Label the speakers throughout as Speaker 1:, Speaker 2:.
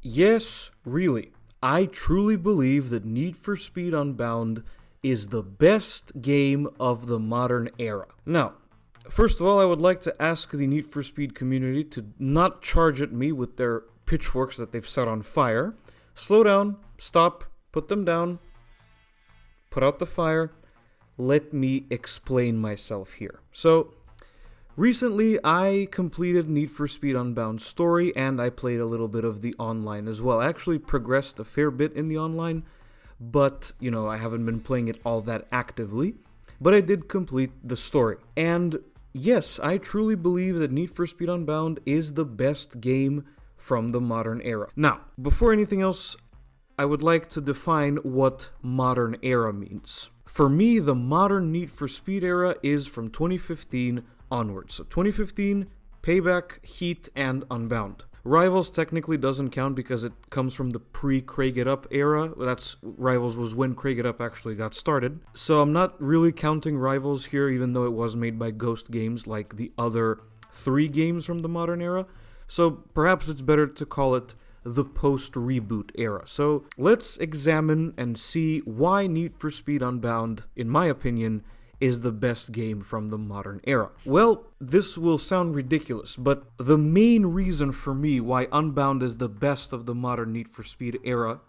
Speaker 1: Yes, really. I truly believe that Need for Speed Unbound is the best game of the modern era. Now, first of all, I would like to ask the Need for Speed community to not charge at me with their pitchforks that they've set on fire. Slow down, stop, put them down, put out the fire. Let me explain myself here. So, recently, I completed Need for Speed Unbound story, and I played a little bit of the online as well. I actually progressed a fair bit in the online, but, I haven't been playing it all that actively. But I did complete the story. And yes, I truly believe that Need for Speed Unbound is the best game from the modern era. Now, before anything else, I would like to define what modern era means. For me, the modern Need for Speed era is from 2015 onwards. So 2015, Payback, Heat, and Unbound. Rivals technically doesn't count because it comes from the pre-Craig It Up era. Rivals was when Craig It Up actually got started. So I'm not really counting Rivals here, even though it was made by Ghost Games like the other 3 games from the modern era. So perhaps it's better to call it the post-reboot era. So let's examine and see why Need for Speed Unbound, in my opinion, is the best game from the modern era. Well, this will sound ridiculous, but the main reason for me why Unbound is the best of the modern Need for Speed era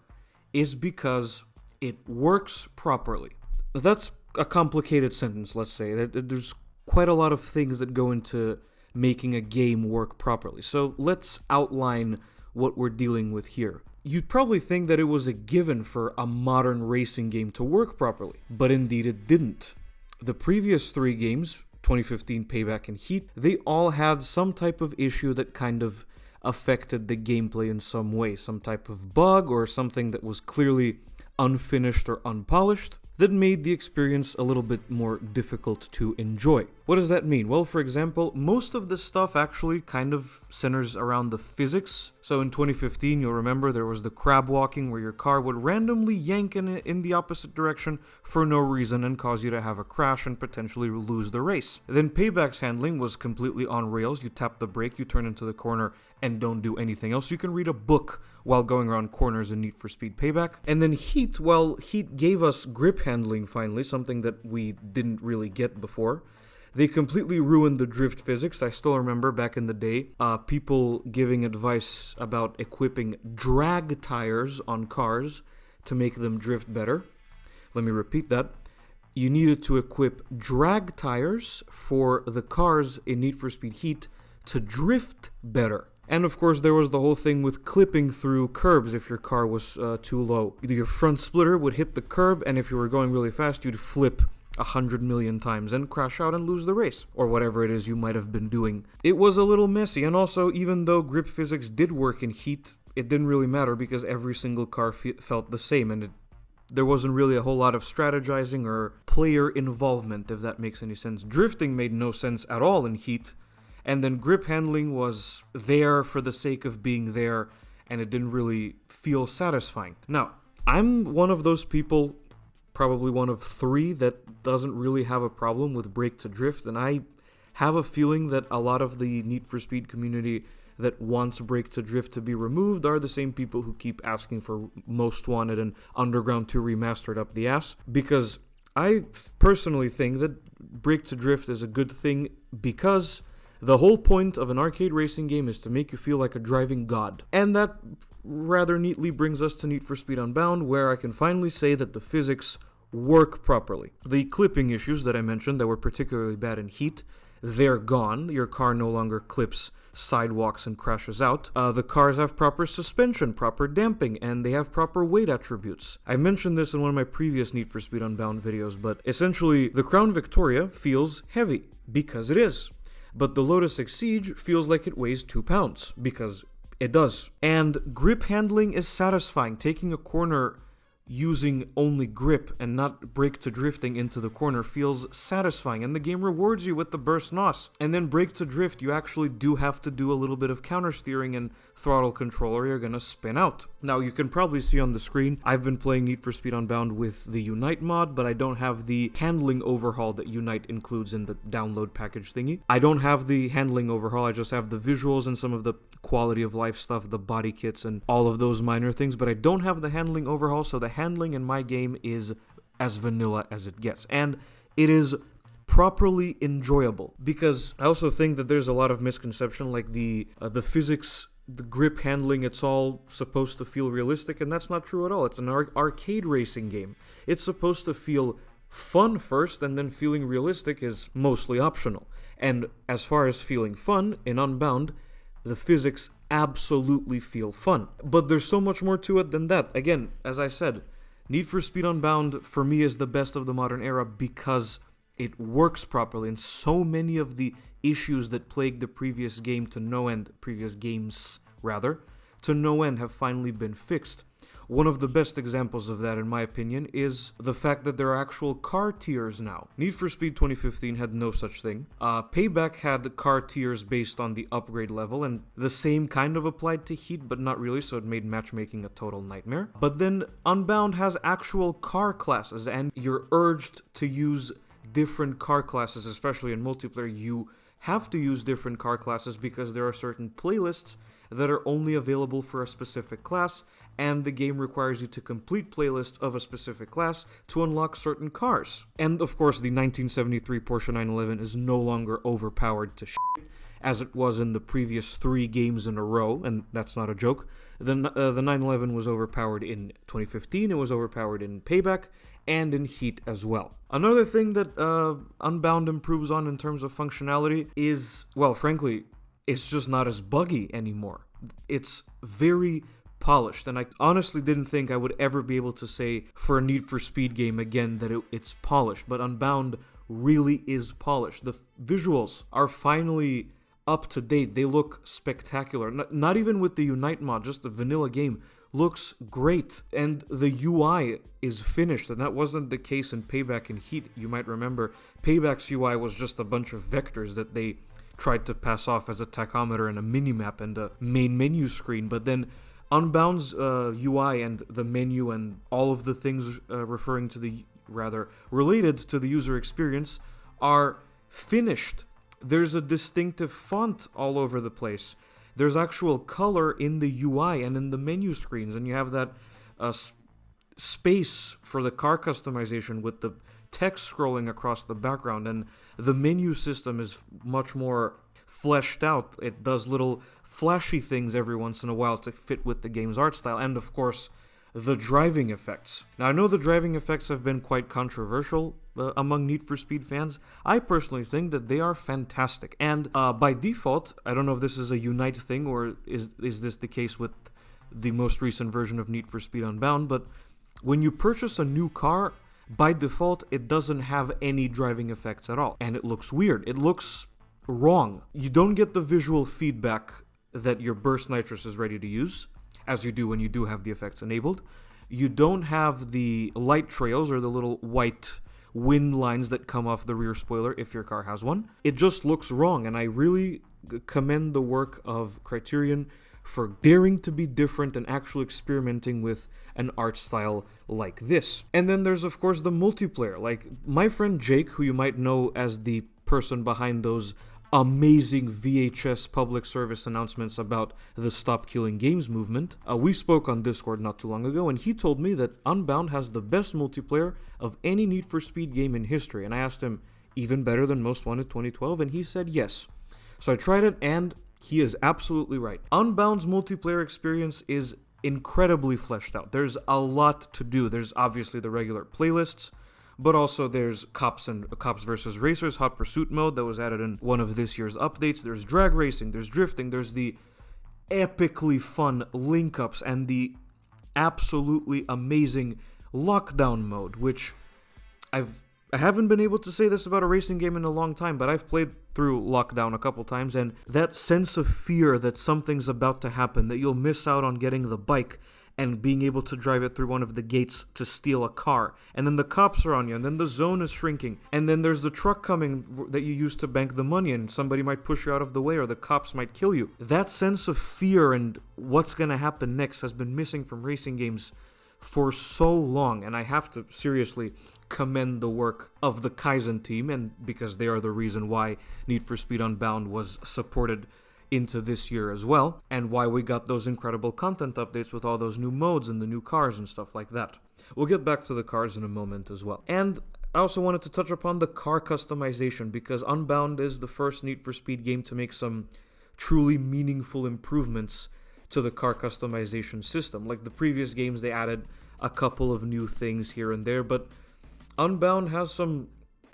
Speaker 1: is because it works properly. That's a complicated sentence, let's say. There's quite a lot of things that go into making a game work properly. So let's outline what we're dealing with here. You'd probably think that it was a given for a modern racing game to work properly, but indeed it didn't. The previous 3 games, 2015, Payback, and Heat, they all had some type of issue that kind of affected the gameplay in some way, some type of bug or something that was clearly unfinished or unpolished that made the experience a little bit more difficult to enjoy. What does that mean? Well, for example, most of this stuff actually kind of centers around the physics. So in 2015, you'll remember there was the crab walking where your car would randomly yank in the opposite direction for no reason and cause you to have a crash and potentially lose the race. Then Payback's handling was completely on rails. You tap the brake, you turn into the corner, and don't do anything else. You can read a book while going around corners in Need for Speed Payback. And then Heat, well, Heat gave us grip handling finally, something that we didn't really get before. They completely ruined the drift physics. I still remember back in the day, people giving advice about equipping drag tires on cars to make them drift better. Let me repeat that. You needed to equip drag tires for the cars in Need for Speed Heat to drift better. And of course, there was the whole thing with clipping through curbs if your car was too low. Your front splitter would hit the curb, and if you were going really fast, you'd flip 100 million times and crash out and lose the race, or whatever it is you might have been doing. It was a little messy, and also, even though grip physics did work in Heat, it didn't really matter because every single car felt the same, and there wasn't really a whole lot of strategizing or player involvement, if that makes any sense. Drifting made no sense at all in Heat, and then grip handling was there for the sake of being there, and it didn't really feel satisfying. Now, I'm one of those people, probably one of 3, that doesn't really have a problem with brake to drift, and I have a feeling that a lot of the Need for Speed community that wants brake to drift to be removed are the same people who keep asking for Most Wanted and Underground 2 Remastered up the ass, because I personally think that brake to drift is a good thing because the whole point of an arcade racing game is to make you feel like a driving god. And that rather neatly brings us to Need for Speed Unbound, where I can finally say that the physics work properly. The clipping issues that I mentioned that were particularly bad in Heat, they're gone. Your car no longer clips sidewalks and crashes out. The cars have proper suspension, proper damping, and they have proper weight attributes. I mentioned this in one of my previous Need for Speed Unbound videos, but essentially the Crown Victoria feels heavy, because it is. But the Lotus Exige feels like it weighs 2 pounds, because it does. And grip handling is satisfying. Taking a corner using only grip and not brake to drifting into the corner feels satisfying, and the game rewards you with the burst NOS. And then brake to drift, you actually do have to do a little bit of counter steering and throttle control, or you're gonna spin out. Now, you can probably see on the screen, I've been playing Need for Speed Unbound with the Unite mod, but I don't have the handling overhaul that Unite includes in the download package thingy. I don't have the handling overhaul, I just have the visuals and some of the quality of life stuff, the body kits and all of those minor things, but I don't have the handling overhaul, so the handling in my game is as vanilla as it gets, and it is properly enjoyable, because I also think that there's a lot of misconception, like the physics, the grip handling, it's all supposed to feel realistic, and that's not true at all. It's an arcade racing game. It's supposed to feel fun first, and then feeling realistic is mostly optional. And as far as feeling fun, in Unbound, the physics absolutely feel fun. But there's so much more to it than that. Again, as I said, Need for Speed Unbound for me is the best of the modern era because it works properly, and so many of the issues that plagued the previous game to no end, previous games rather, to no end have finally been fixed. One of the best examples of that, in my opinion, is the fact that there are actual car tiers now. Need for Speed 2015 had no such thing. Payback had car tiers based on the upgrade level, and the same kind of applied to Heat, but not really, so it made matchmaking a total nightmare. But then Unbound has actual car classes, and you're urged to use different car classes, especially in multiplayer. You have to use different car classes because there are certain playlists that are only available for a specific class, and the game requires you to complete playlists of a specific class to unlock certain cars. And of course, the 1973 Porsche 911 is no longer overpowered to shit, as it was in the previous 3 games in a row, and that's not a joke. The 911 was overpowered in 2015, it was overpowered in Payback, and in Heat as well. Another thing that Unbound improves on in terms of functionality is, well, frankly, it's just not as buggy anymore. It's very polished, and I honestly didn't think I would ever be able to say for a Need for Speed game again that it's polished, but Unbound really is polished. The visuals are finally up to date. They look spectacular. Not even with the Unite mod, just the vanilla game looks great, and the UI is finished, and that wasn't the case in Payback and Heat. You might remember Payback's UI was just a bunch of vectors that they tried to pass off as a tachometer and a minimap and a main menu screen, but then Unbound's UI and the menu and all of the things related to the user experience are finished. There's a distinctive font all over the place. There's actual color in the UI and in the menu screens, and you have that space for the car customization with the text scrolling across the background, and the menu system is much more fleshed out. It does little flashy things every once in a while to fit with the game's art style, and of course, the driving effects. Now, I know the driving effects have been quite controversial among Need for Speed fans. I personally think that they are fantastic, and by default, I don't know if this is a Unite thing or is this the case with the most recent version of Need for Speed Unbound, but when you purchase a new car, by default, it doesn't have any driving effects at all, and it looks weird. It looks wrong. You don't get the visual feedback that your burst nitrous is ready to use, as you do when you do have the effects enabled. You don't have the light trails or the little white wind lines that come off the rear spoiler if your car has one. It just looks wrong, and I really commend the work of Criterion for daring to be different and actually experimenting with an art style like this. And then there's, of course, the multiplayer. Like, my friend Jake, who you might know as the person behind those amazing VHS public service announcements about the Stop Killing Games movement, we spoke on Discord not too long ago, and he told me that Unbound has the best multiplayer of any Need for Speed game in history. And I asked him, even better than Most Wanted 2012, and he said yes. So I tried it, and he is absolutely right. Unbound's multiplayer experience is incredibly fleshed out. There's a lot to do. There's obviously the regular playlists, but also there's Cops versus Racers Hot Pursuit mode that was added in one of this year's updates. There's drag racing, there's drifting, there's the epically fun link-ups, and the absolutely amazing lockdown mode, which I haven't been able to say this about a racing game in a long time, but I've played through Lockdown a couple times, and that sense of fear that something's about to happen, that you'll miss out on getting the bike, and being able to drive it through one of the gates to steal a car. And then the cops are on you, and then the zone is shrinking. And then there's the truck coming that you use to bank the money, and somebody might push you out of the way, or the cops might kill you. That sense of fear and what's going to happen next has been missing from racing games for so long, and I have to seriously commend the work of the Kaizen team, and because they are the reason why Need for Speed Unbound was supported into this year as well, and why we got those incredible content updates with all those new modes and the new cars and stuff like that. We'll get back to the cars in a moment as well. And I also wanted to touch upon the car customization, because Unbound is the first Need for Speed game to make some truly meaningful improvements to the car customization system. Like the previous games, they added a couple of new things here and there, but Unbound has some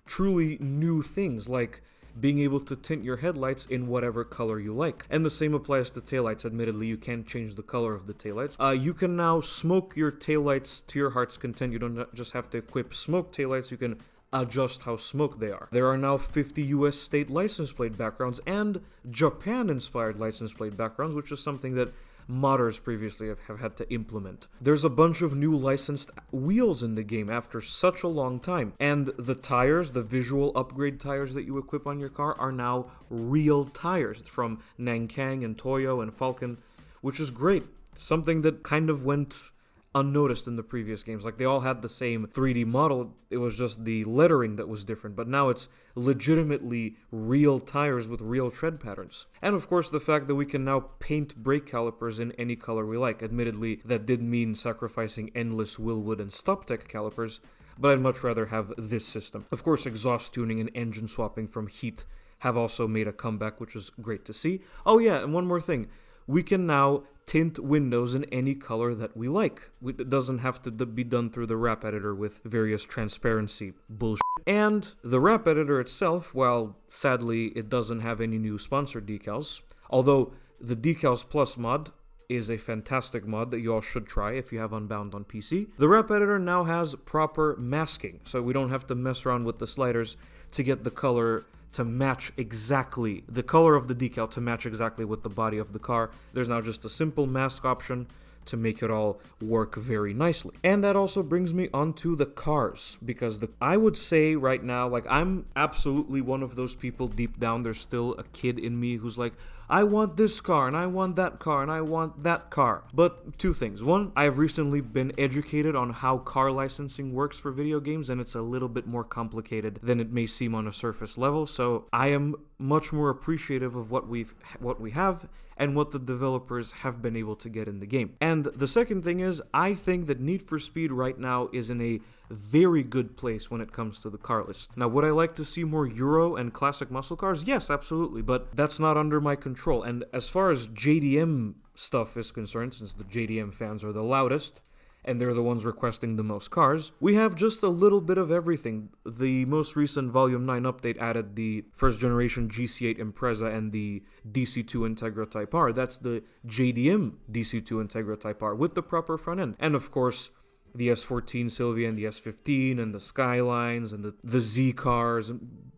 Speaker 1: truly new things, like being able to tint your headlights in whatever color you like. And the same applies to taillights. Admittedly, you can't change the color of the taillights. You can now smoke your taillights to your heart's content. You don't just have to equip smoke taillights, you can adjust how smoked they are. There are now 50 US state license plate backgrounds and Japan-inspired license plate backgrounds, which is something that modders previously have had to implement. There's a bunch of new licensed wheels in the game after such a long time, and the tires, the visual upgrade tires that you equip on your car, are now real tires. It's from Nankang and Toyo and Falcon, which is great. Something that kind of went unnoticed in the previous games. Like, they all had the same 3D model, it was just the lettering that was different, but now it's legitimately real tires with real tread patterns. And of course, the fact that we can now paint brake calipers in any color we like. Admittedly, that did mean sacrificing endless Willwood and StopTech calipers, but I'd much rather have this system. Of course, exhaust tuning and engine swapping from Heat have also made a comeback, which is great to see. Oh yeah, and one more thing. We can now tint windows in any color that we like. It doesn't have to be done through the wrap editor with various transparency bullshit. And the wrap editor itself, well, sadly, it doesn't have any new sponsored decals. Although the Decals Plus mod is a fantastic mod that you all should try if you have Unbound on PC. The wrap editor now has proper masking, so we don't have to mess around with the sliders to get the color to match exactly, the color of the decal to match exactly with the body of the car. There's now just a simple mask option to make it all work very nicely. And that also brings me onto the cars, because I would say right now, like, I'm absolutely one of those people deep down, there's still a kid in me who's like, I want this car, and I want that car, and I want that car. But two things. One, I have recently been educated on how car licensing works for video games, and it's a little bit more complicated than it may seem on a surface level, so I am much more appreciative of what we have and what the developers have been able to get in the game. And the second thing is, I think that Need for Speed right now is in a very good place when it comes to the car list. Now, would I like to see more Euro and classic muscle cars? Yes, absolutely, but that's not under my control. And as far as JDM stuff is concerned, since the JDM fans are the loudest, and they're the ones requesting the most cars, we have just a little bit of everything. The most recent Volume 9 update added the first generation GC8 Impreza and the DC2 Integra Type R. That's the JDM DC2 Integra Type R with the proper front end. And of course, the S14 Sylvia and the S15 and the Skylines and the Z cars.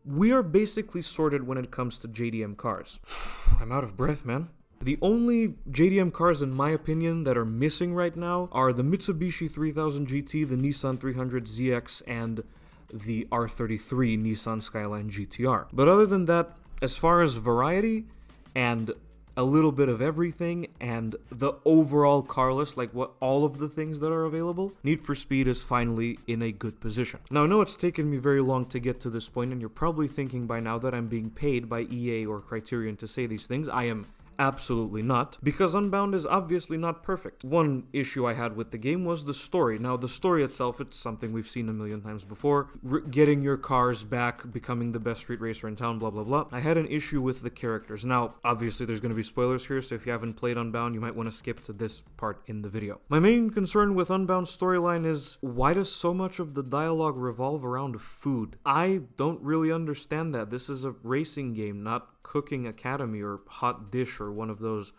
Speaker 1: We are basically sorted when it comes to JDM cars. I'm out of breath, man. The only JDM cars, in my opinion, that are missing right now are the Mitsubishi 3000 GT, the Nissan 300 ZX, and the R33 Nissan Skyline GTR. But other than that, as far as variety and a little bit of everything and the overall car list, like what all of the things that are available, Need for Speed is finally in a good position. Now, I know it's taken me very long to get to this point, and you're probably thinking by now that I'm being paid by EA or Criterion to say these things. I am absolutely not, because Unbound is obviously not perfect. One issue I had with the game was the story. Now, the story itself, it's something we've seen a million times before. Getting your cars back, becoming the best street racer in town, blah, blah, blah. I had an issue with the characters. Now, obviously, there's going to be spoilers here, so if you haven't played Unbound, you might want to skip to this part in the video. My main concern with Unbound's storyline is, why does so much of the dialogue revolve around food? I don't really understand that. This is a racing game, not Cooking Academy or Hot Dish or one of those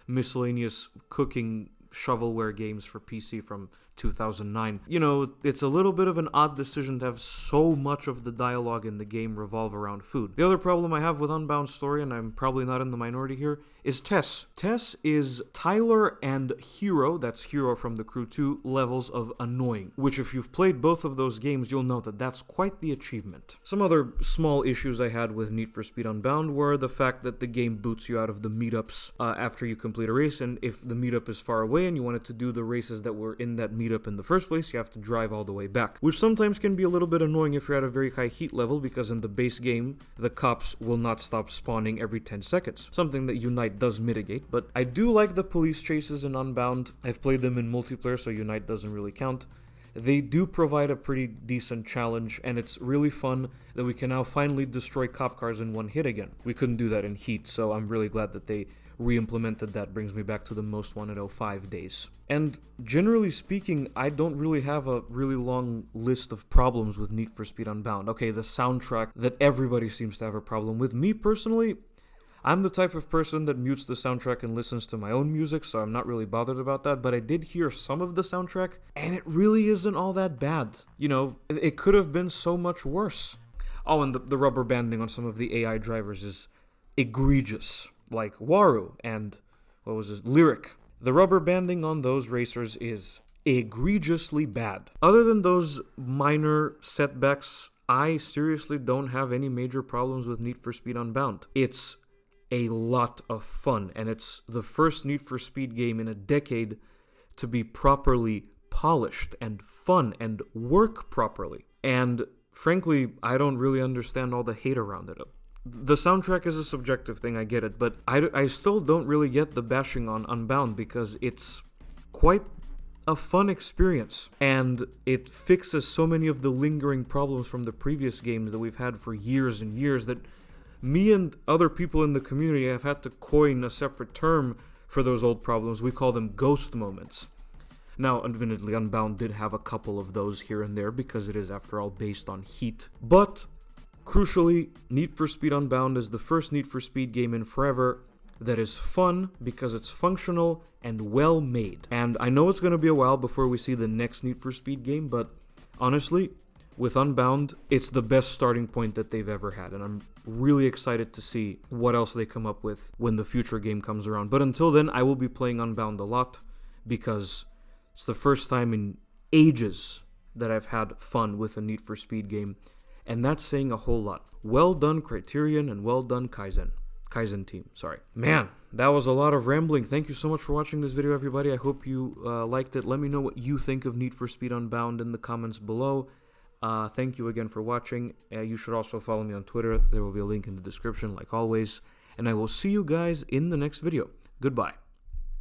Speaker 1: miscellaneous cooking shovelware games for PC from 2009. You know, it's a little bit of an odd decision to have so much of the dialogue in the game revolve around food. The other problem I have with Unbound's story, and I'm probably not in the minority here, is Tess. Tess is Tyler and Hero, that's Hero from The Crew 2, levels of annoying, which if you've played both of those games, you'll know that that's quite the achievement. Some other small issues I had with Need for Speed Unbound were the fact that the game boots you out of the meetups after you complete a race, and if the meetup is far away and you wanted to do the races that were in that meetup in the first place, you have to drive all the way back, which sometimes can be a little bit annoying if you're at a very high heat level, because in the base game, the cops will not stop spawning every 10 seconds, something that Unite does mitigate. But I do like the police chases in Unbound. I've played them in multiplayer, so Unite doesn't really count. They do provide a pretty decent challenge, and it's really fun that we can now finally destroy cop cars in one hit again. We couldn't do that in Heat, so I'm really glad that they re-implemented that. Brings me back to the most wanted 05 days. And generally speaking, I don't really have a really long list of problems with Need for Speed Unbound. Okay, the soundtrack that everybody seems to have a problem with. Me personally, I'm the type of person that mutes the soundtrack and listens to my own music, so I'm not really bothered about that, but I did hear some of the soundtrack, and it really isn't all that bad. You know, it could have been so much worse. Oh, and the rubber banding on some of the AI drivers is egregious, like Waru and, Lyric. The rubber banding on those racers is egregiously bad. Other than those minor setbacks, I seriously don't have any major problems with Need for Speed Unbound. It's a lot of fun, and it's the first Need for Speed game in a decade to be properly polished and fun and work properly. And frankly, I don't really understand all the hate around it. The soundtrack is a subjective thing, I get it, but I still don't really get the bashing on Unbound, because it's quite a fun experience, and it fixes so many of the lingering problems from the previous games that we've had for years and years that me and other people in the community have had to coin a separate term for those old problems. We call them ghost moments. Now, admittedly, Unbound did have a couple of those here and there, because it is, after all, based on Heat. But, crucially, Need for Speed Unbound is the first Need for Speed game in forever that is fun because it's functional and well made. And I know it's going to be a while before we see the next Need for Speed game, but honestly, with Unbound, it's the best starting point that they've ever had, and I'm really excited to see what else they come up with when the future game comes around. But until then, I will be playing Unbound a lot, because it's the first time in ages that I've had fun with a Need for Speed game, and that's saying a whole lot. Well done, Criterion, and well done, Kaizen team, sorry. Man, that was a lot of rambling. Thank you so much for watching this video, everybody. I hope you liked it. Let me know what you think of Need for Speed Unbound in the comments below. Thank you again for watching. You should also follow me on Twitter. There will be a link in the description, like always. And I will see you guys in the next video. Goodbye.